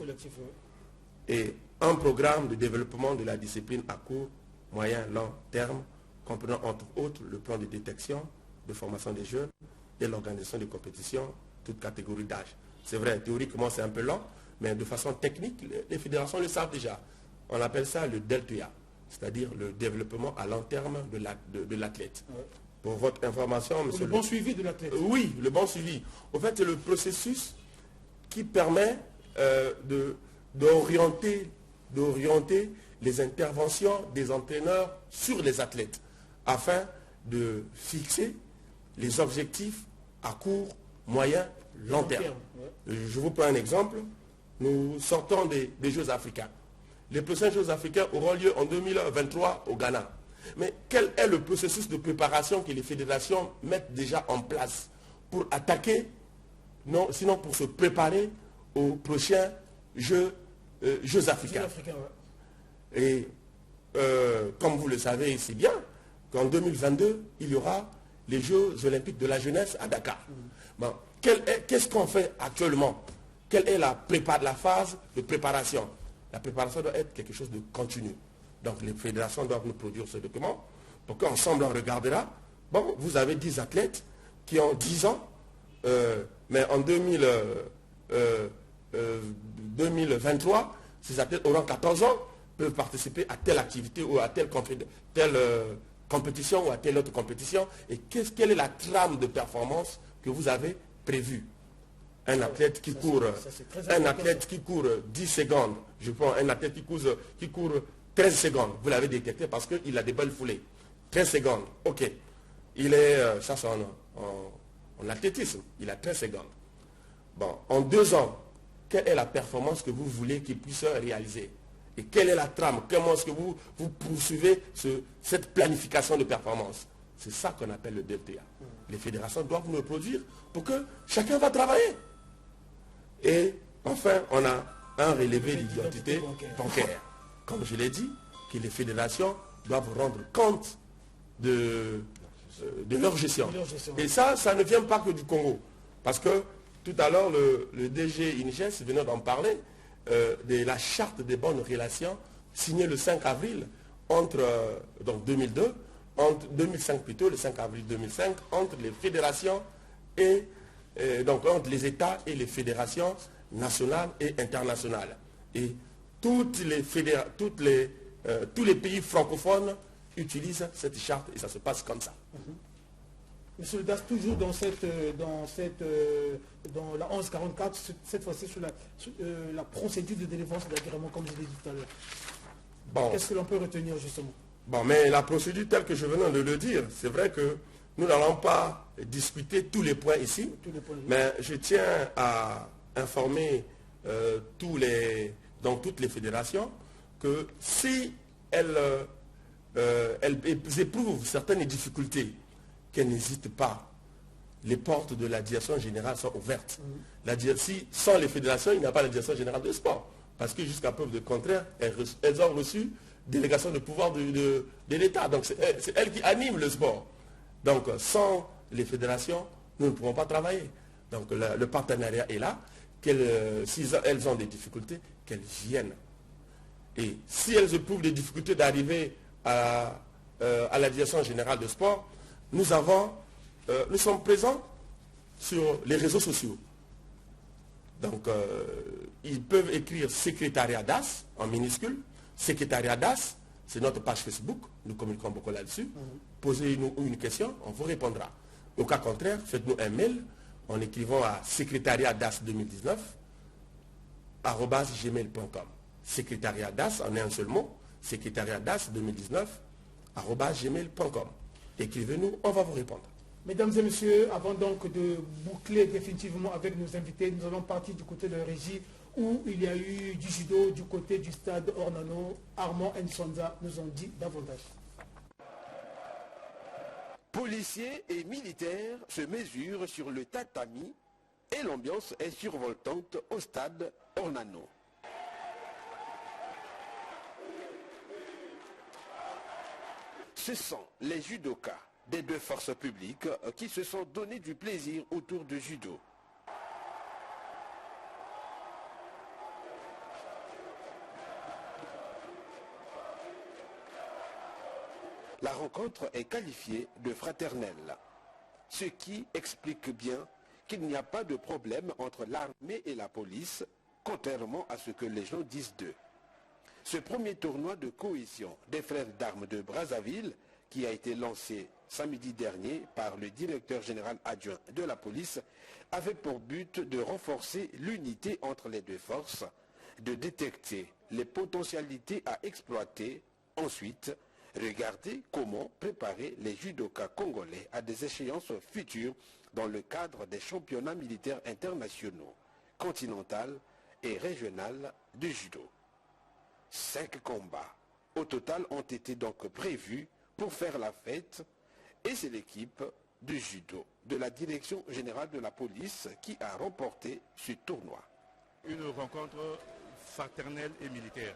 Et un programme de développement de la discipline à court, moyen, long terme, comprenant entre autres le plan de détection, de formation des jeunes et l'organisation des compétitions, toutes catégories d'âge. C'est vrai, théoriquement c'est un peu lent, mais de façon technique, les fédérations le savent déjà. On appelle ça le DELTA, c'est-à-dire le développement à long terme de l'athlète. Pour votre information, monsieur... Le bon suivi de l'athlète. Oui, le bon suivi. En fait, c'est le processus qui permet d'orienter les interventions des entraîneurs sur les athlètes afin de fixer les objectifs à court, moyen, long terme. Je vous prends un exemple. Nous sortons des Jeux africains. Les prochains Jeux africains auront lieu en 2023 au Ghana. Mais quel est le processus de préparation que les fédérations mettent déjà en place pour attaquer, non, sinon pour se préparer aux prochains Jeux africains. Et comme vous le savez si bien, qu'en 2022, il y aura les Jeux olympiques de la jeunesse à Dakar. Bon, qu'est-ce qu'on fait actuellement? Quelle est la phase de préparation? La préparation doit être quelque chose de continu. Donc les fédérations doivent nous produire ce document pour qu'ensemble on regardera. Bon, vous avez 10 athlètes qui ont 10 ans, mais en 2023, ces athlètes auront 14 ans, peuvent participer à telle activité ou à telle compétition ou à telle autre compétition. Et quelle est la trame de performance que vous avez prévue? Un athlète qui court 10 secondes, je prends un athlète qui court 13 secondes, vous l'avez détecté parce qu'il a des belles foulées. 13 secondes, ok. Il est, ça c'est en athlétisme, il a 13 secondes. Bon, en 2 ans, quelle est la performance que vous voulez qu'il puisse réaliser? Et quelle est la trame? Comment est-ce que vous poursuivez cette planification de performance? C'est ça qu'on appelle le DLTA. Les fédérations doivent nous le produire pour que chacun va travailler. Et enfin, on a un relevé d'identité bancaire. Comme je l'ai dit, que les fédérations doivent rendre compte de leur gestion. Et ça ne vient pas que du Congo. Parce que tout à l'heure, le DG INGES venait d'en parler, de la charte des bonnes relations signée le 5 avril donc 2002, entre 2005 plutôt, le 5 avril 2005, entre les fédérations et donc entre les États et les fédérations nationales et internationales. Et tous les pays francophones utilisent cette charte et ça se passe comme ça. Monsieur le Das, toujours dans la 1144, cette fois-ci sur la procédure de délivrance d'agrément, comme je l'ai dit tout à l'heure. Bon. Qu'est-ce que l'on peut retenir justement? Bon, mais la procédure telle que je venais de le dire, c'est vrai que nous n'allons pas discuter tous les points ici, mais je tiens à informer toutes les fédérations que si elles éprouvent certaines difficultés, qu'elles n'hésitent pas. Les portes de la direction générale sont ouvertes. Sans les fédérations, il n'y a pas la direction générale de sport. Parce que jusqu'à preuve de contraire, elles ont reçu délégation de pouvoir de l'État. Donc c'est elles qui animent le sport. Donc sans les fédérations, nous ne pouvons pas travailler. Donc le partenariat est là. Si elles ont des difficultés, qu'elles viennent. Et si elles éprouvent des difficultés d'arriver à la direction générale de sport, nous sommes présents sur les réseaux sociaux. Donc, ils peuvent écrire secrétariat DAS en minuscule. Secrétariat DAS, c'est notre page Facebook. Nous communiquons beaucoup là-dessus. Posez-nous une question, on vous répondra. Au cas contraire, faites-nous un mail en écrivant à secrétariat DAS 2019 @gmail.com. Secrétariat DAS, en un seul mot, secrétariat DAS 2019 @gmail.com. Écrivez-nous, on va vous répondre. Mesdames et messieurs, avant donc de boucler définitivement avec nos invités, nous allons partir du côté de la régie où il y a eu du judo du côté du stade Ornano. Armand Nsonza nous en dit davantage. Policiers et militaires se mesurent sur le tatami et l'ambiance est survoltante au stade Ornano. Ce sont les judokas des deux forces publiques qui se sont donné du plaisir autour du judo. La rencontre est qualifiée de fraternelle, ce qui explique bien qu'il n'y a pas de problème entre l'armée et la police, contrairement à ce que les gens disent d'eux. Ce premier tournoi de cohésion des frères d'armes de Brazzaville, qui a été lancé samedi dernier par le directeur général adjoint de la police, avait pour but de renforcer l'unité entre les deux forces, de détecter les potentialités à exploiter, ensuite regarder comment préparer les judokas congolais à des échéances futures dans le cadre des championnats militaires internationaux, continentaux et régionaux de judo. 5 combats au total ont été donc prévus pour faire la fête et c'est l'équipe du judo de la direction générale de la police qui a remporté ce tournoi. Une rencontre fraternelle et militaire.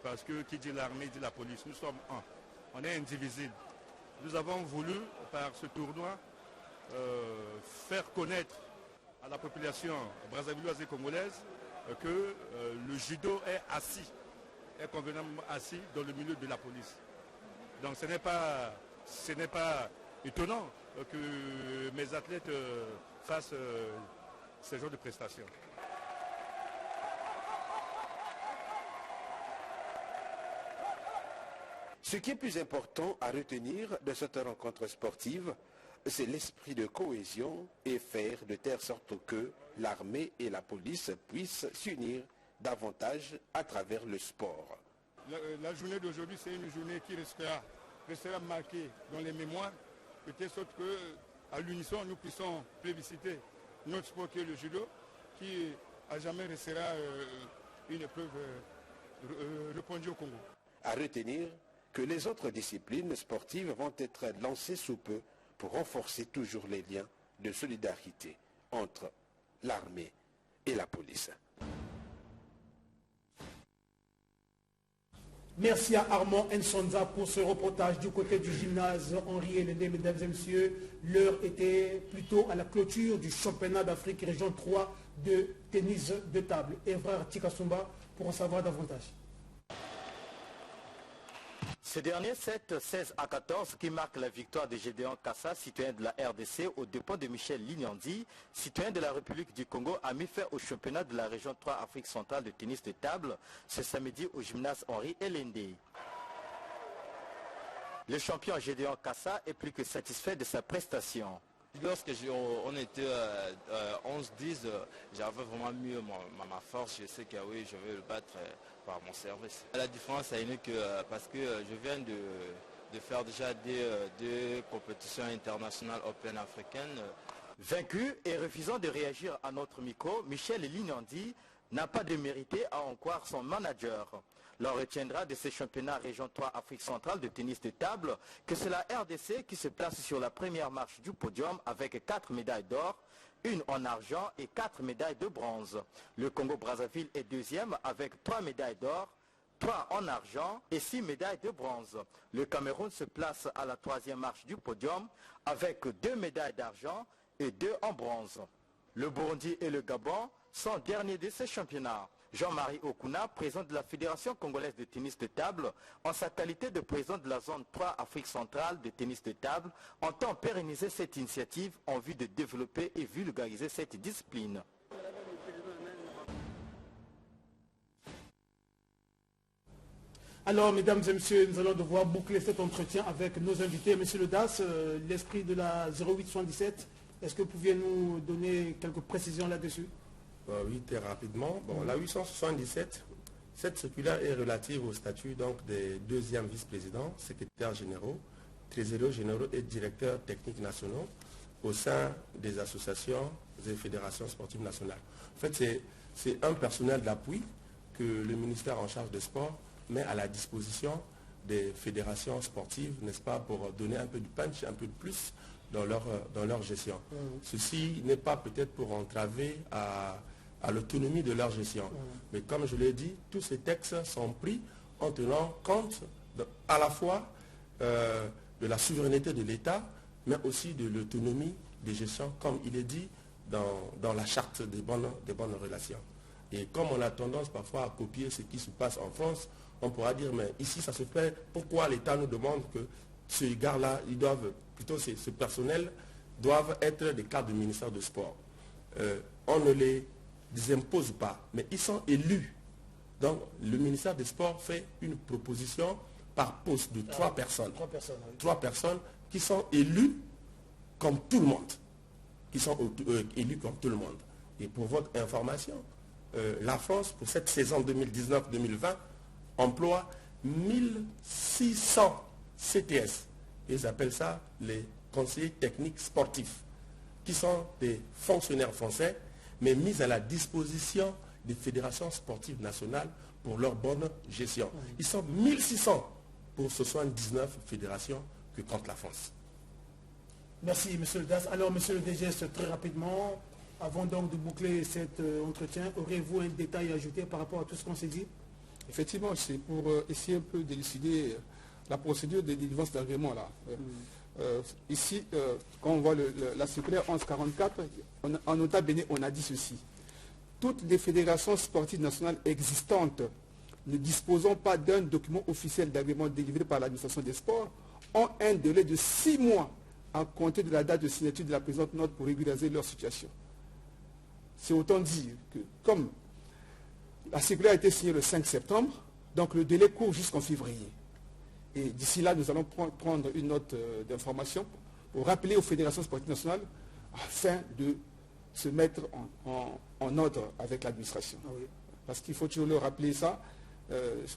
Parce que qui dit l'armée dit la police, nous sommes un. On est indivisibles. Nous avons voulu, par ce tournoi, faire connaître à la population brazzavilloise et congolaise que le judo est convenablement assis dans le milieu de la police. Donc ce n'est pas étonnant que mes athlètes fassent ce genre de prestations. Ce qui est plus important à retenir de cette rencontre sportive, c'est l'esprit de cohésion et faire de telle sorte que l'armée et la police puissent s'unir davantage à travers le sport. La journée d'aujourd'hui, c'est une journée qui restera marquée dans les mémoires, de telle sorte qu'à l'unisson, nous puissions plébisciter notre sport qui est le judo, qui à jamais restera une épreuve répandue au Congo. À retenir que les autres disciplines sportives vont être lancées sous peu pour renforcer toujours les liens de solidarité entre l'armée et la police. Merci à Armand Nsonza pour ce reportage du côté du gymnase Henri Eléné. Mesdames et messieurs, l'heure était plutôt à la clôture du championnat d'Afrique région 3 de tennis de table. Evra Tikasumba pour en savoir davantage. Ce dernier 7-16-14 qui marque la victoire de Gédéon Kassa, citoyen de la RDC, au dépôt de Michel Lignandi, citoyen de la République du Congo, a mis fin au championnat de la région 3 Afrique centrale de tennis de table ce samedi au gymnase Henri Elendé. Le champion Gédéon Kassa est plus que satisfait de sa prestation. Lorsque on était 11-10, j'avais vraiment mis ma force. Je sais que oui, je vais le battre par mon service. La différence est unique parce que je viens de faire déjà deux compétitions internationales open africaines. Vaincu et refusant de réagir à notre micro, Michel Lignandi n'a pas démérité à en croire son manager. L'on retiendra de ces championnats région 3 Afrique centrale de tennis de table que c'est la RDC qui se place sur la première marche du podium avec 4 médailles d'or, une en argent et 4 médailles de bronze. Le Congo-Brazzaville est deuxième avec 3 médailles d'or, 3 en argent et 6 médailles de bronze. Le Cameroun se place à la troisième marche du podium avec 2 médailles d'argent et 2 en bronze. Le Burundi et le Gabon sont derniers de ces championnats. Jean-Marie Okuna, président de la Fédération congolaise de tennis de table, en sa qualité de président de la zone 3 Afrique centrale de tennis de table, entend pérenniser cette initiative en vue de développer et vulgariser cette discipline. Alors, mesdames et messieurs, nous allons devoir boucler cet entretien avec nos invités. Monsieur Le Das, l'esprit de la 0877, est-ce que vous pouviez nous donner quelques précisions là-dessus? Oui, très rapidement. Bon, la 877, cette circulaire est relative au statut donc, des deuxièmes vice-présidents, secrétaires généraux, trésoriers généraux et directeurs techniques nationaux au sein des associations et fédérations sportives nationales. En fait, c'est un personnel d'appui que le ministère en charge des sports met à la disposition des fédérations sportives, n'est-ce pas, pour donner un peu de punch, un peu de plus dans leur gestion. Ceci n'est pas peut-être pour entraver à l'autonomie de leur gestion. Mais comme je l'ai dit, tous ces textes sont pris en tenant compte à la fois de la souveraineté de l'État, mais aussi de l'autonomie des gestions, comme il est dit dans la charte des bonnes relations. Et comme on a tendance parfois à copier ce qui se passe en France, on pourra dire, mais ici ça se fait, pourquoi l'État nous demande que ce gars-là, ils doivent, plutôt ce personnel, doivent être des cadres du ministère du Sport. On ne les impose pas, mais ils sont élus. Donc le ministère des Sports fait une proposition par poste de 3 personnes. 3 personnes qui sont élues comme tout le monde. Élus comme tout le monde. Et pour votre information, la France, pour cette saison 2019-2020, emploie 1600 CTS. Ils appellent ça les conseillers techniques sportifs, qui sont des fonctionnaires français, mais mis à la disposition des fédérations sportives nationales pour leur bonne gestion. Ils sont 1600 pour 79 fédérations que compte la France. Merci, monsieur Le Das. Alors, monsieur le DGS, très rapidement, avant donc de boucler cet entretien, aurez-vous un détail à ajouter par rapport à tout ce qu'on s'est dit? Effectivement, c'est pour essayer un peu d'élucider la procédure de délivrance d'agrément là. Ici, quand on voit la circulaire 1144, en nota bene, on a dit ceci. Toutes les fédérations sportives nationales existantes ne disposant pas d'un document officiel d'agrément délivré par l'administration des sports ont un délai de 6 mois à compter de la date de signature de la présente note pour régulariser leur situation. C'est autant dire que comme la circulaire a été signée le 5 septembre, donc le délai court jusqu'en février. Et d'ici là, nous allons prendre une note d'information pour rappeler aux fédérations sportives nationales afin de se mettre en ordre avec l'administration. Parce qu'il faut toujours leur rappeler ça.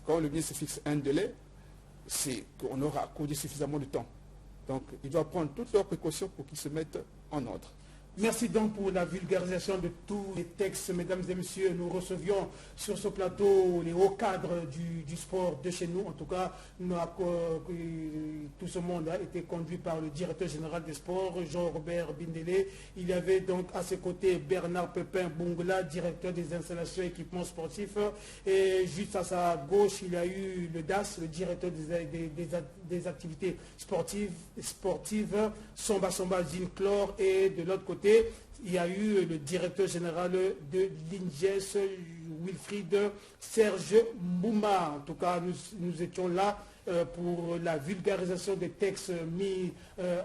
Quand le ministre fixe un délai, c'est qu'on aura accordé suffisamment de temps. Donc, ils doivent prendre toutes leurs précautions pour qu'ils se mettent en ordre. Merci donc pour la vulgarisation de tous les textes. Mesdames et messieurs, nous recevions sur ce plateau les hauts cadres du sport de chez nous. En tout cas, tout ce monde a été conduit par le directeur général des sports, Jean-Robert Bindele. Il y avait donc à ses côtés Bernard Pépin Bongla, directeur des installations et équipements sportifs. Et juste à sa gauche, il y a eu le DAS, le directeur des activités sportives, Somba Zinclor. Et de l'autre côté, il y a eu le directeur général de l'INGES, Wilfried Serge Mbouma. En tout cas, nous étions là pour la vulgarisation des textes mis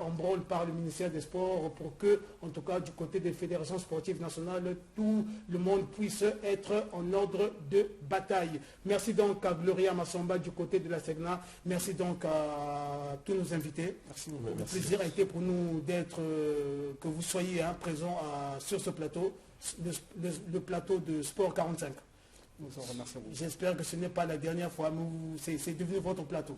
en branle par le ministère des Sports pour que, en tout cas, du côté des fédérations sportives nationales, tout le monde puisse être en ordre de bataille. Merci donc à Gloria Massamba du côté de la SEGNA. Merci donc à tous nos invités. Merci. Le plaisir a été pour nous d'être, que vous soyez présents sur ce plateau, le plateau de Sport 45. J'espère que ce n'est pas la dernière fois, mais c'est devenu votre plateau.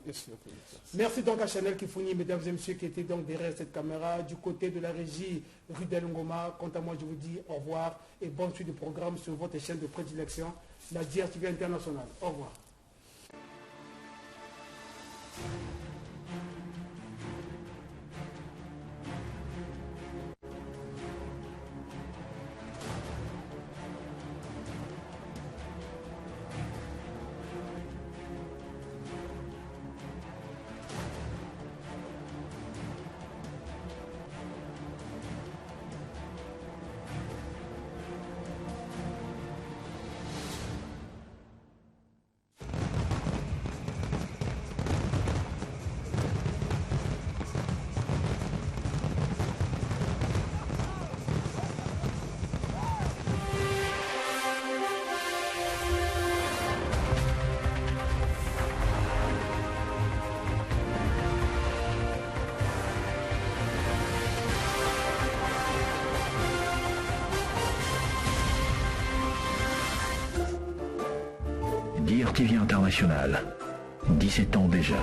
Merci donc à Chanel Kifouni, mesdames et messieurs, qui étaient donc derrière cette caméra. Du côté de la régie Rudel Ngoma, quant à moi, je vous dis au revoir et bonne suite de programme sur votre chaîne de prédilection, la DRTV Internationale. Au revoir. TV International. 17 ans déjà.